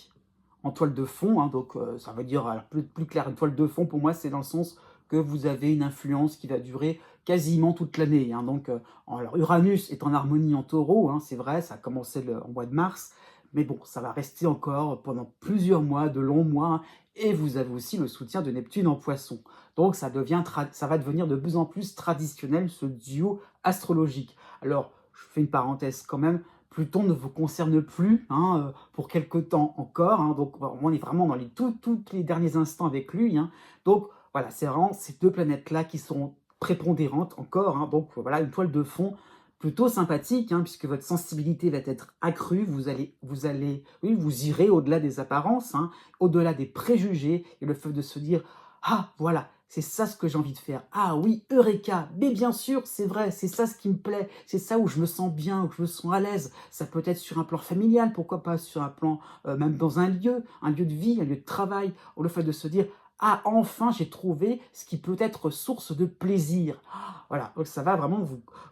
En toile de fond, hein, donc ça veut dire, alors, plus clair, une toile de fond pour moi c'est dans le sens que vous avez une influence qui va durer quasiment toute l'année. Hein, donc, alors Uranus est en harmonie en Taureau, hein, c'est vrai, ça a commencé en mois de mars, mais bon, ça va rester encore pendant plusieurs mois, de longs mois, hein, et vous avez aussi le soutien de Neptune en Poisson. Donc ça va devenir de plus en plus traditionnel ce duo astrologique. Alors, je fais une parenthèse quand même, Pluton ne vous concerne plus, hein, pour quelque temps encore, hein, donc on est vraiment dans toutes les derniers instants avec lui, hein, donc voilà, c'est vraiment ces deux planètes-là qui sont prépondérantes encore, hein, donc voilà, une toile de fond plutôt sympathique, hein, puisque votre sensibilité va être accrue, oui, vous irez au-delà des apparences, hein, au-delà des préjugés, et le fait de se dire, ah voilà, c'est ça ce que j'ai envie de faire. Ah oui, Eureka, mais bien sûr, c'est vrai, c'est ça ce qui me plaît, c'est ça où je me sens bien, où je me sens à l'aise. Ça peut être sur un plan familial, pourquoi pas sur un plan, même dans un lieu de vie, un lieu de travail, ou le fait de se dire, ah, enfin, j'ai trouvé ce qui peut être source de plaisir. Ah, voilà, donc ça va vraiment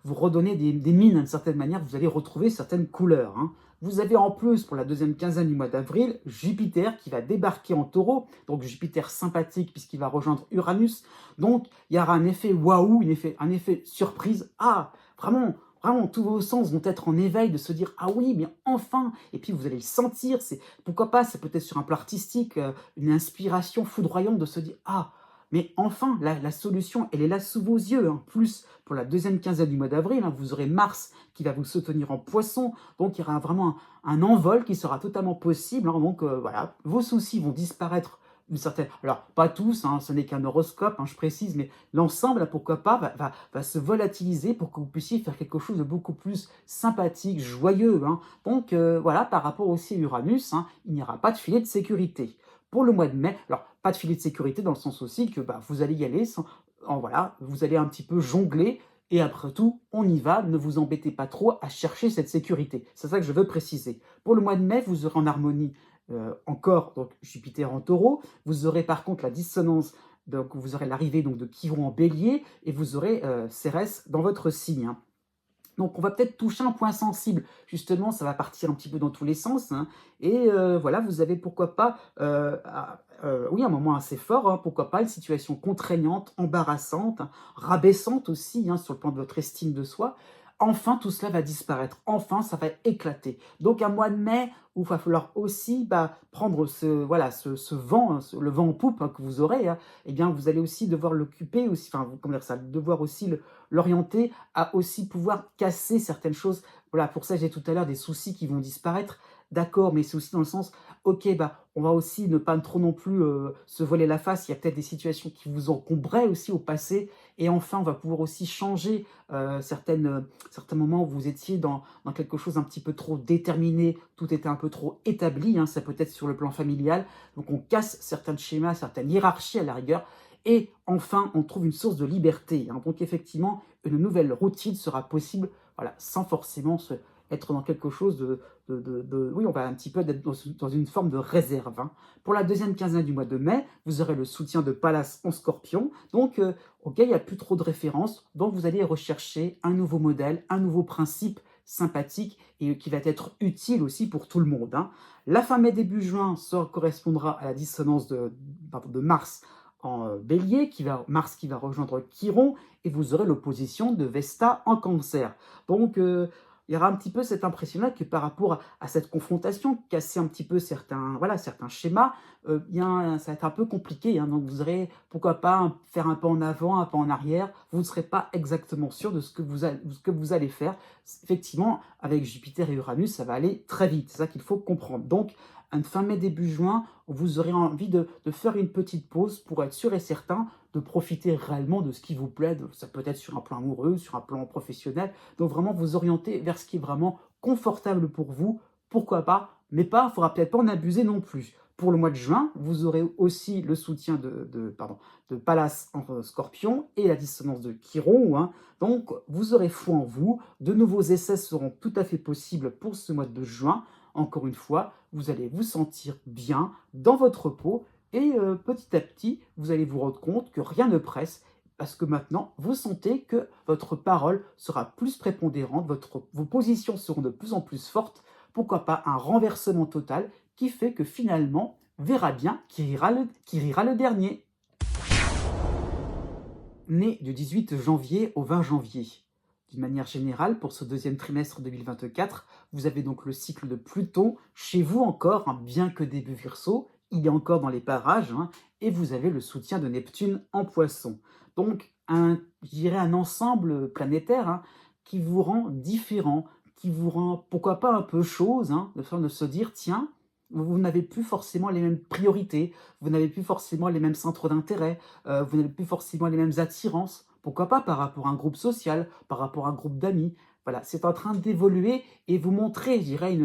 vous redonner des mines d'une certaine manière, vous allez retrouver certaines couleurs, hein. Vous avez en plus, pour la deuxième quinzaine du mois d'avril, Jupiter qui va débarquer en Taureau, donc Jupiter sympathique puisqu'il va rejoindre Uranus. Donc, il y aura un effet waouh, un effet surprise. Ah, vraiment, vraiment, tous vos sens vont être en éveil de se dire « Ah oui, mais enfin !» Et puis, vous allez le sentir. Pourquoi pas, c'est peut-être sur un plan artistique, une inspiration foudroyante de se dire « Ah, mais enfin, la solution, elle est là sous vos yeux. Hein. » Plus, pour la deuxième quinzaine du mois d'avril, hein, vous aurez Mars qui va vous soutenir en Poisson. Donc, il y aura vraiment un envol qui sera totalement possible. Hein. Donc, voilà, vos soucis vont disparaître d'une certaine... Alors, pas tous, hein, ce n'est qu'un horoscope, hein, je précise, mais l'ensemble, pourquoi pas, va se volatiliser pour que vous puissiez faire quelque chose de beaucoup plus sympathique, joyeux. Hein. Donc, voilà, par rapport aussi à Uranus, hein, il n'y aura pas de filet de sécurité. Pour le mois de mai, alors, pas de filet de sécurité dans le sens aussi que vous allez y aller, voilà, vous allez un petit peu jongler, et après tout, on y va, ne vous embêtez pas trop à chercher cette sécurité. C'est ça que je veux préciser. Pour le mois de mai, vous aurez en harmonie encore donc, Jupiter en Taureau, vous aurez par contre la dissonance, donc vous aurez l'arrivée de Chiron en Bélier, et vous aurez Cérès dans votre signe. Hein. Donc on va peut-être toucher un point sensible, justement ça va partir un petit peu dans tous les sens, hein, et voilà, vous avez pourquoi pas, oui un moment assez fort, hein, pourquoi pas une situation contraignante, embarrassante, hein, rabaissante aussi, hein, sur le plan de votre estime de soi. Enfin tout cela va disparaître, enfin ça va éclater. Donc un mois de mai où il va falloir aussi prendre ce vent, hein, le vent en poupe, hein, que vous aurez, hein, eh bien vous allez aussi devoir l'occuper, aussi, enfin comment dire ça, devoir aussi l'orienter à aussi pouvoir casser certaines choses. Voilà, pour ça, j'ai tout à l'heure des soucis qui vont disparaître. D'accord, mais c'est aussi dans le sens, ok, on va aussi ne pas trop non plus se voiler la face. Il y a peut-être des situations qui vous encombraient aussi au passé. Et enfin, on va pouvoir aussi changer certains moments où vous étiez dans quelque chose un petit peu trop déterminé, tout était un peu trop établi, hein, ça peut être sur le plan familial. Donc on casse certains schémas, certaines hiérarchies à la rigueur. Et enfin, on trouve une source de liberté. Hein. Donc effectivement, une nouvelle routine sera possible, voilà, sans forcément être dans quelque chose oui, on va un petit peu être dans une forme de réserve. Hein. Pour la deuxième quinzaine du mois de mai, vous aurez le soutien de Pallas en Scorpion. Donc, ok, il n'y a plus trop de références. Donc, vous allez rechercher un nouveau modèle, un nouveau principe sympathique et qui va être utile aussi pour tout le monde. Hein. La fin mai, début juin, ça correspondra à la dissonance de Mars en Bélier, Mars qui va rejoindre Chiron, et vous aurez l'opposition de Vesta en Cancer. Donc, il y aura un petit peu cette impression-là que par rapport à cette confrontation, casser un petit peu certains schémas, ça va être un peu compliqué. Hein. Donc, vous aurez, pourquoi pas, faire un pas en avant, un pas en arrière. Vous ne serez pas exactement sûr de ce que vous allez faire. Effectivement, avec Jupiter et Uranus, ça va aller très vite. C'est ça qu'il faut comprendre. Donc, fin mai, début juin, vous aurez envie de faire une petite pause pour être sûr et certain de profiter réellement de ce qui vous plaît. Ça peut être sur un plan amoureux, sur un plan professionnel. Donc vraiment vous orienter vers ce qui est vraiment confortable pour vous. Pourquoi pas, mais il ne faudra peut-être pas en abuser non plus. Pour le mois de juin, vous aurez aussi le soutien de Pallas en Scorpion et la dissonance de Chiron. Hein. Donc vous aurez foi en vous. De nouveaux essais seront tout à fait possibles pour ce mois de juin. Encore une fois, vous allez vous sentir bien dans votre peau et petit à petit, vous allez vous rendre compte que rien ne presse parce que maintenant, vous sentez que votre parole sera plus prépondérante, vos positions seront de plus en plus fortes pourquoi pas un renversement total qui fait que finalement, verra bien qui rira le dernier. Né du 18 janvier au 20 janvier. D'une manière générale, pour ce deuxième trimestre 2024, vous avez donc le cycle de Pluton chez vous encore, hein, bien que début Verseau, il est encore dans les parages, hein, et vous avez le soutien de Neptune en Poisson. Donc, je dirais un ensemble planétaire, hein, qui vous rend différent, qui vous rend, pourquoi pas un peu chose, hein, de façon de se dire, tiens, vous n'avez plus forcément les mêmes priorités, vous n'avez plus forcément les mêmes centres d'intérêt, vous n'avez plus forcément les mêmes attirances. Pourquoi pas par rapport à un groupe social, par rapport à un groupe d'amis. Voilà, c'est en train d'évoluer et vous montrer, je dirais,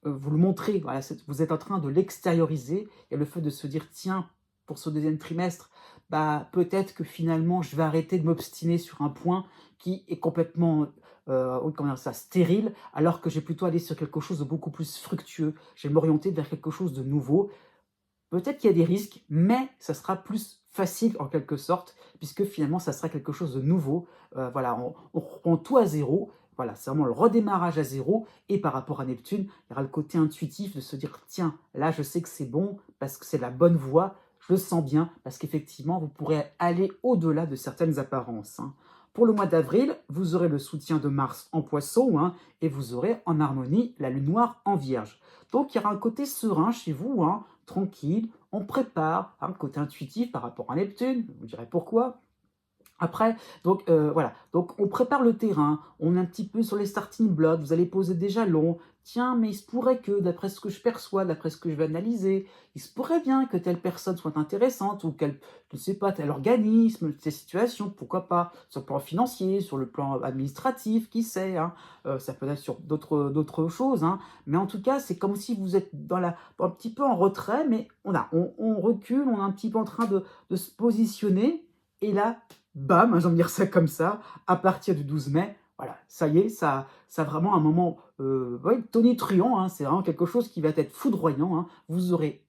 vous le montrez, voilà, vous êtes en train de l'extérioriser. Et le fait de se dire, tiens, pour ce deuxième trimestre, bah, peut-être que finalement, je vais arrêter de m'obstiner sur un point qui est complètement comment dire ça, stérile, alors que j'ai plutôt aller sur quelque chose de beaucoup plus fructueux. Je vais m'orienter vers quelque chose de nouveau. Peut-être qu'il y a des risques, mais ça sera plus facile en quelque sorte, puisque finalement, ça sera quelque chose de nouveau. Voilà, on reprend tout à zéro. Voilà, c'est vraiment le redémarrage à zéro. Et par rapport à Neptune, il y aura le côté intuitif de se dire, tiens, là, je sais que c'est bon, parce que c'est la bonne voie, je le sens bien, parce qu'effectivement, vous pourrez aller au-delà de certaines apparences, hein. Pour le mois d'avril, vous aurez le soutien de Mars en Poisson, hein, et vous aurez en harmonie la Lune noire en Vierge. Donc, il y aura un côté serein chez vous, hein, tranquille, on prépare, un côté intuitif par rapport à Neptune, vous direz pourquoi. Après, donc voilà, donc on prépare le terrain, on est un petit peu sur les starting blocks, vous allez poser des jalons. Tiens, mais il se pourrait que, d'après ce que je perçois, d'après ce que je vais analyser, il se pourrait bien que telle personne soit intéressante ou qu'elle, je ne sais pas, tel organisme, ces situations, pourquoi pas, sur le plan financier, sur le plan administratif, qui sait, hein, ça peut être sur d'autres choses, hein, mais en tout cas, c'est comme si vous êtes un petit peu en retrait, mais on recule, on est un petit peu en train de se positionner, et là, bam, j'ai envie de dire ça comme ça, à partir du 12 mai, voilà, ça y est, ça a vraiment un moment ouais, tonitruant, hein, c'est vraiment quelque chose qui va être foudroyant, hein. Vous aurez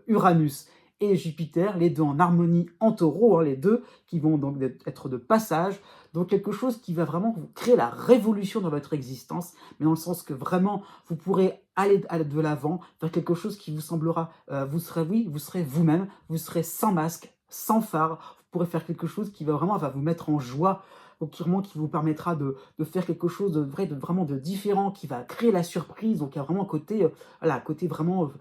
Uranus et Jupiter, les deux en harmonie en taureau, hein, les deux qui vont donc être de passage, donc quelque chose qui va vraiment vous créer la révolution dans votre existence, mais dans le sens que vraiment, vous pourrez aller de l'avant, vers quelque chose qui vous semblera, vous serez vous-même, vous serez sans masque, sans phare, vous pourrez faire quelque chose qui va vous mettre en joie, donc vraiment qui vous permettra de faire quelque chose vraiment de différent, qui va créer la surprise. Donc il y a vraiment un côté, voilà, côté vraiment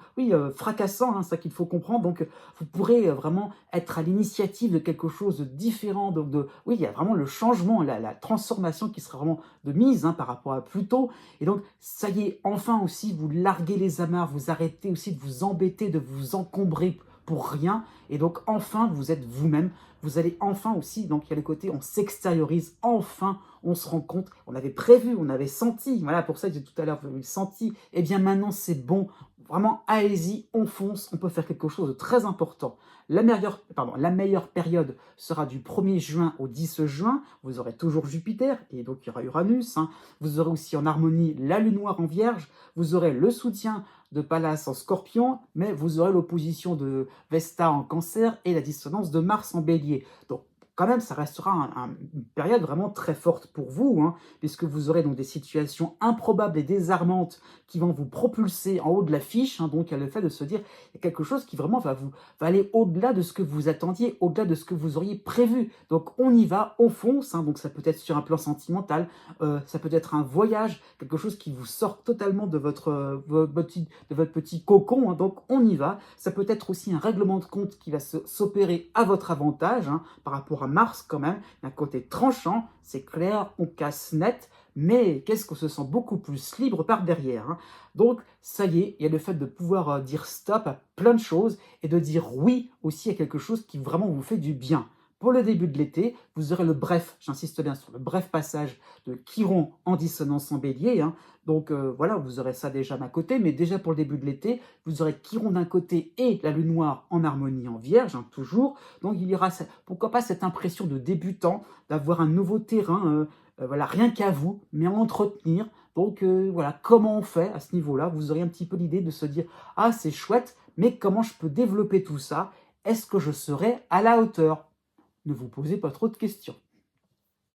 fracassant, hein, c'est ça qu'il faut comprendre. Donc vous pourrez vraiment être à l'initiative de quelque chose de différent. Donc oui, il y a vraiment le changement, la transformation qui sera vraiment de mise, hein, par rapport à Pluton. Et donc ça y est, enfin aussi, vous larguez les amarres, vous arrêtez aussi de vous embêter, de vous encombrer pour rien, et donc enfin vous êtes vous-même, vous allez enfin aussi, donc il y a le côté on s'extériorise, enfin on se rend compte, on avait prévu, on avait senti, voilà pour ça que j'ai tout à l'heure senti, et bien maintenant c'est bon, vraiment allez-y, on fonce, on peut faire quelque chose de très important. La meilleure période sera du 1er juin au 10 juin, vous aurez toujours Jupiter, et donc il y aura Uranus, hein. Vous aurez aussi en harmonie la Lune noire en Vierge, vous aurez le soutien de Pallas en Scorpion, mais vous aurez l'opposition de Vesta en Cancer et la dissonance de Mars en Bélier. Donc quand même, ça restera une période vraiment très forte pour vous, hein, puisque vous aurez donc des situations improbables et désarmantes qui vont vous propulser en haut de l'affiche. Hein, donc il y a le fait de se dire, il y a quelque chose qui vraiment va aller au-delà de ce que vous attendiez, au-delà de ce que vous auriez prévu. Donc on y va, on fonce, hein, donc ça peut être sur un plan sentimental, ça peut être un voyage, quelque chose qui vous sort totalement de votre petit cocon, hein, donc on y va. Ça peut être aussi un règlement de compte qui va s'opérer à votre avantage, hein, par rapport à Mars quand même, d'un côté tranchant, c'est clair, on casse net, mais qu'est-ce qu'on se sent beaucoup plus libre par derrière, hein. Donc ça y est, il y a le fait de pouvoir dire stop à plein de choses et de dire oui aussi à quelque chose qui vraiment vous fait du bien. Pour le début de l'été, vous aurez le bref, j'insiste bien sur le bref passage de Chiron en dissonance en Bélier, hein. Donc voilà, vous aurez ça déjà d'un côté, mais déjà pour le début de l'été, vous aurez Chiron d'un côté et la Lune noire en harmonie en Vierge, hein, toujours. Donc il y aura, pourquoi pas, cette impression de débutant, d'avoir un nouveau terrain, voilà, rien qu'à vous, mais à entretenir. Donc voilà, comment on fait à ce niveau-là? Vous aurez un petit peu l'idée de se dire, ah c'est chouette, mais comment je peux développer tout ça? Est-ce que je serai à la hauteur? Ne vous posez pas trop de questions.